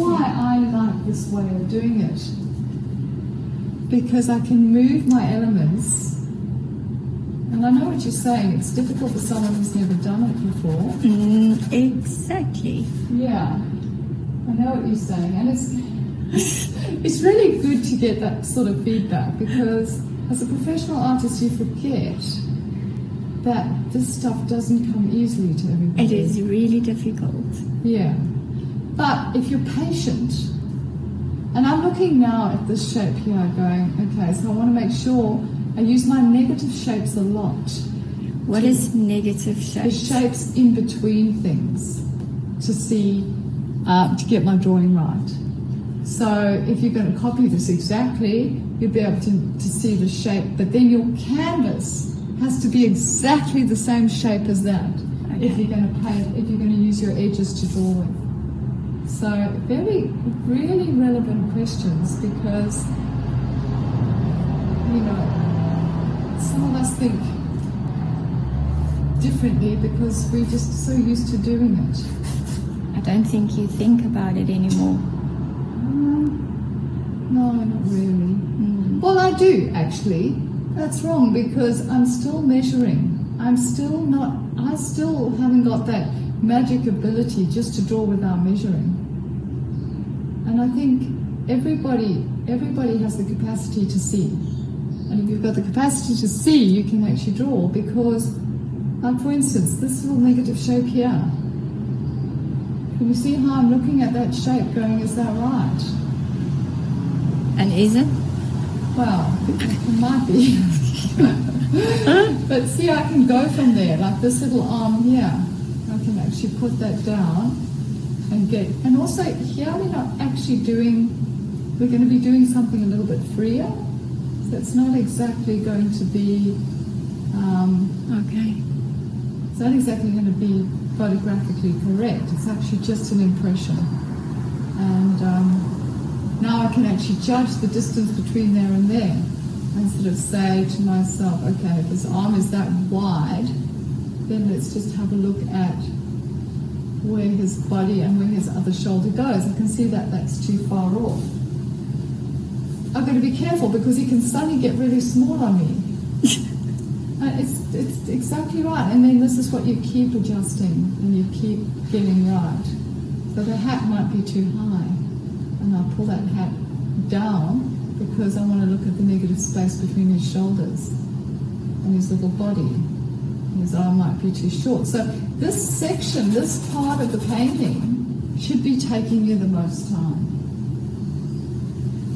why I like this way of doing it. Because I can move my elements. And I know what you're saying. It's difficult for someone who's never done it before. Exactly. Yeah. I know what you're saying. And it's really good to get that sort of feedback, because as a professional artist you forget that this stuff doesn't come easily to everybody. It is really difficult. Yeah. But if you're patient, and I'm looking now at this shape here going, okay, so I want to make sure I use my negative shapes a lot. What is negative shapes? The shapes in between things to see, to get my drawing right. So if you're going to copy this exactly, you'll be able to see the shape, but then your canvas has to be exactly the same shape as that. Okay. If you're going to paint, if you're going to use your edges to draw with. So really relevant questions, because, you know, some of us think differently because we're just so used to doing it. I don't think you think about it anymore. No, not really. Well, I do actually. That's wrong, because I'm still measuring. I still haven't got that magic ability just to draw without measuring. And I think everybody has the capacity to see. And if you've got the capacity to see, you can actually draw, because, like for instance, this little negative shape here. Can you see how I'm looking at that shape going, is that right? And is it? Well, it might be. But see, I can go from there, like this little arm here. I can actually put that down and also here we're not actually we're going to be doing something a little bit freer. So it's not exactly going to be, it's not exactly going to be photographically correct. It's actually just an impression. And now I can actually judge the distance between there and there, and sort of say to myself, okay, if his arm is that wide, then let's just have a look at where his body and where his other shoulder goes. I can see that that's too far off. I've got to be careful, because he can suddenly get really small on me. It's exactly right. And then this is what you keep adjusting and you keep getting right. So the hat might be too high, and I'll pull that hat down, because I want to look at the negative space between his shoulders and his little body. His arm might be too short. So this section, this part of the painting, should be taking you the most time.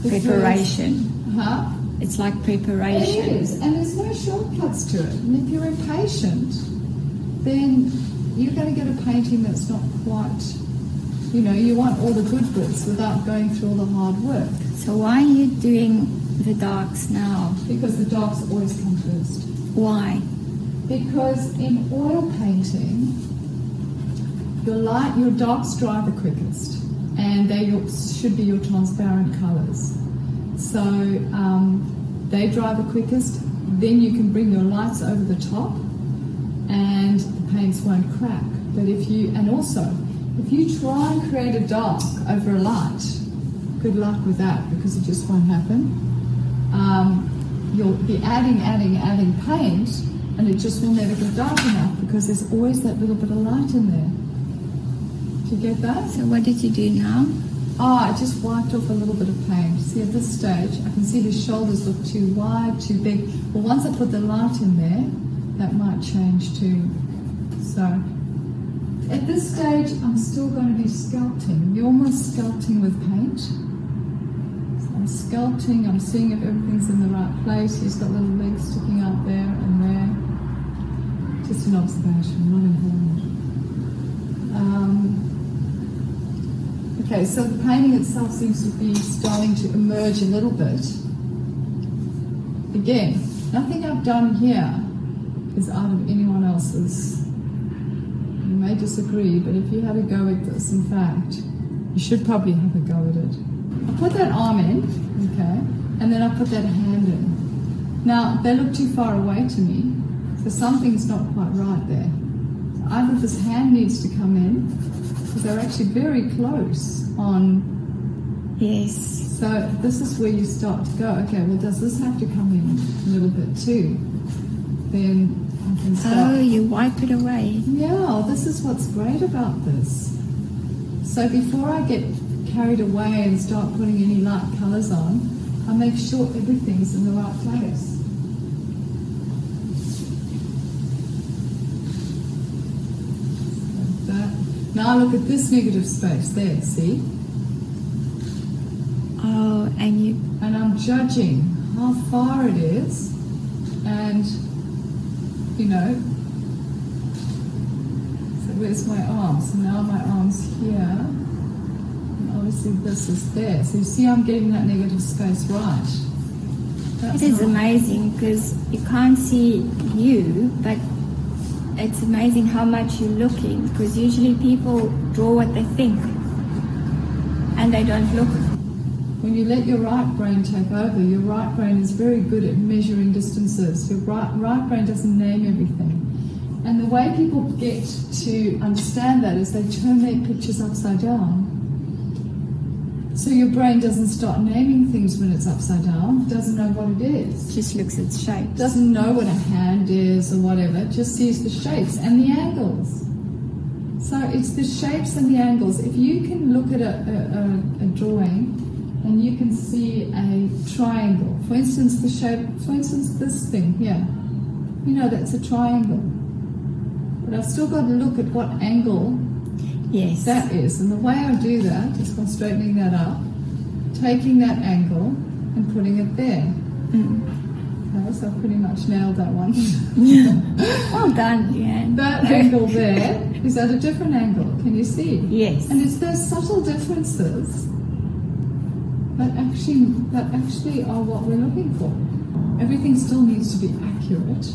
Preparation. Huh? It's like preparation. It is, and there's no shortcuts to it. And if you're impatient, then you're going to get a painting that's not quite, you want all the good bits without going through all the hard work. So why are you doing the darks now? Because the darks always come first. Why? Because in oil painting, your darks dry the quickest, and they should be your transparent colours. So they dry the quickest, then you can bring your lights over the top and the paints won't crack. But if you try and create a dark over a light, good luck with that, because it just won't happen. You'll be adding paint, and it just will never get dark enough, because there's always that little bit of light in there. Do you get that? So what did you do now? I just wiped off a little bit of paint. See, at this stage, I can see his shoulders look too wide, too big. Well, once I put the light in there, that might change too. So, at this stage, I'm still going to be sculpting. You're almost sculpting with paint. So I'm sculpting, I'm seeing if everything's in the right place. He's got little legs sticking out there and there. Just an observation, not important. Okay, so the painting itself seems to be starting to emerge a little bit. Again, nothing I've done here is out of anyone else's. You may disagree, but if you had a go at this, in fact, you should probably have a go at it. I put that arm in, okay, and then I put that hand in. Now, they look too far away to me, so something's not quite right there. So either this hand needs to come in, because they're actually very close on. Yes. So this is where you start to go, okay, well, does this have to come in a little bit too? Then I can start. Oh, you wipe it away. Yeah, this is what's great about this. So before I get carried away and start putting any light colours on, I make sure everything's in the right place. Like that. Now look at this negative space there, see? Oh, And I'm judging how far it is, and you know, so where's my arm? So now my arm's here, and obviously this is there. So you see I'm getting that negative space right. That's it is right. amazing because you can't see you, but it's amazing how much you're looking, because usually people draw what they think and they don't look. When you let your right brain take over, your right brain is very good at measuring distances. Your right brain doesn't name everything. And the way people get to understand that is they turn their pictures upside down. So your brain doesn't start naming things when it's upside down, doesn't know what it is. Just looks at shapes. Doesn't know what a hand is or whatever, just sees the shapes and the angles. So it's the shapes and the angles. If you can look at a drawing and you can see a triangle, for instance, the shape, for instance, this thing here, you know that's a triangle. But I've still got to look at what angle Yes. that is. And the way I do that is by straightening that up, taking that angle and putting it there. Okay, so I've pretty much nailed that one. Well done, Leanne. That angle there is at a different angle. Can you see? Yes. And it's those subtle differences that actually are what we're looking for. Everything still needs to be accurate,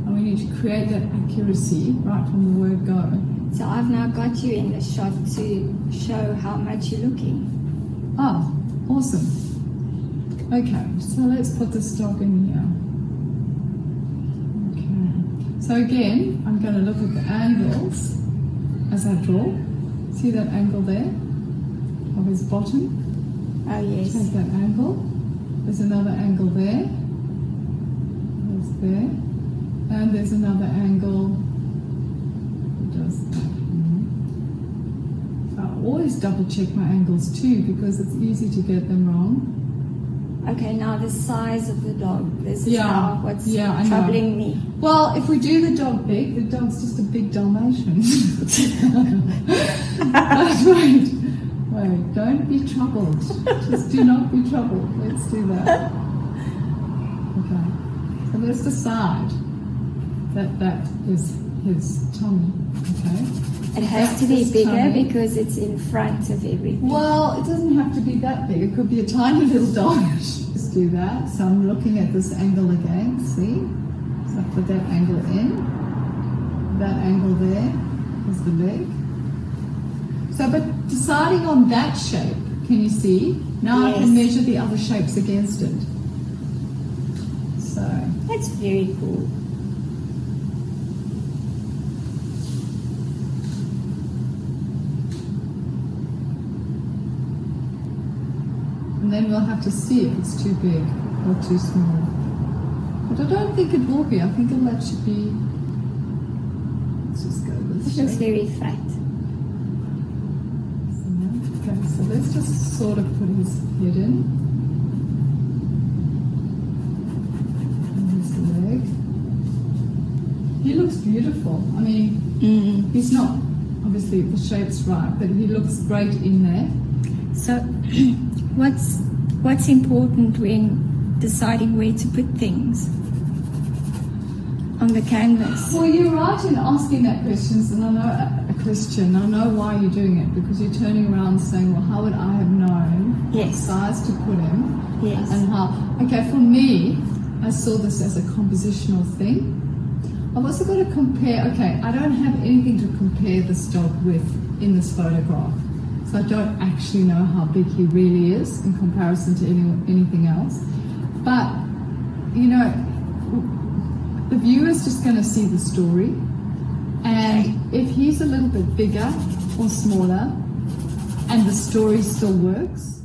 and we need to create that accuracy right from the word go. So I've now got you in the shot to show how much you're looking. Ah, awesome. Okay, so let's put the stock in here. Okay. So again, I'm going to look at the angles as I draw. See that angle there of his bottom? Oh, yes. Take that angle. There's another angle there. There's there. And there's another angle. It does that. I always double check my angles too, because it's easy to get them wrong. Okay, now the size of the dog. This is Yeah, what's yeah, I know. troubling me. Well, if we do the dog big, the dog's just a big Dalmatian. Wait, don't be troubled. Just do not be troubled. Let's do that. Okay. So let's decide that that is his tummy. Okay. It has That's to be his bigger tummy. because it's in front of everything. Well, it doesn't have to be that big. It could be a tiny little dog. Just do that. So I'm looking at this angle again. See? So I put that angle in. That angle there is the leg. So, but deciding on that shape, can you see? Now I can Yes. measure the other shapes against it. So, That's very cool. and then we'll have to see if it's too big or too small. But I don't think it will be. I think that should be. Let's just go this It looks shape. very fat. Okay, so let's just sort of put his head in. And his leg. He looks beautiful. I mean, he's not, obviously the shape's right, but he looks great in there. So, what's important when deciding where to put things on the canvas? Well, you're right in asking that question, and I know why you're doing it, because you're turning around and saying, well, how would I have known what Yes. size to put him? Yes. And how, okay, for me, I saw this as a compositional thing. I've also got to compare, okay, I don't have anything to compare this dog with in this photograph. So I don't actually know how big he really is in comparison to anything else. But, you know, the viewer's just going to see the story. And if he's a little bit bigger, or smaller, and the story still works.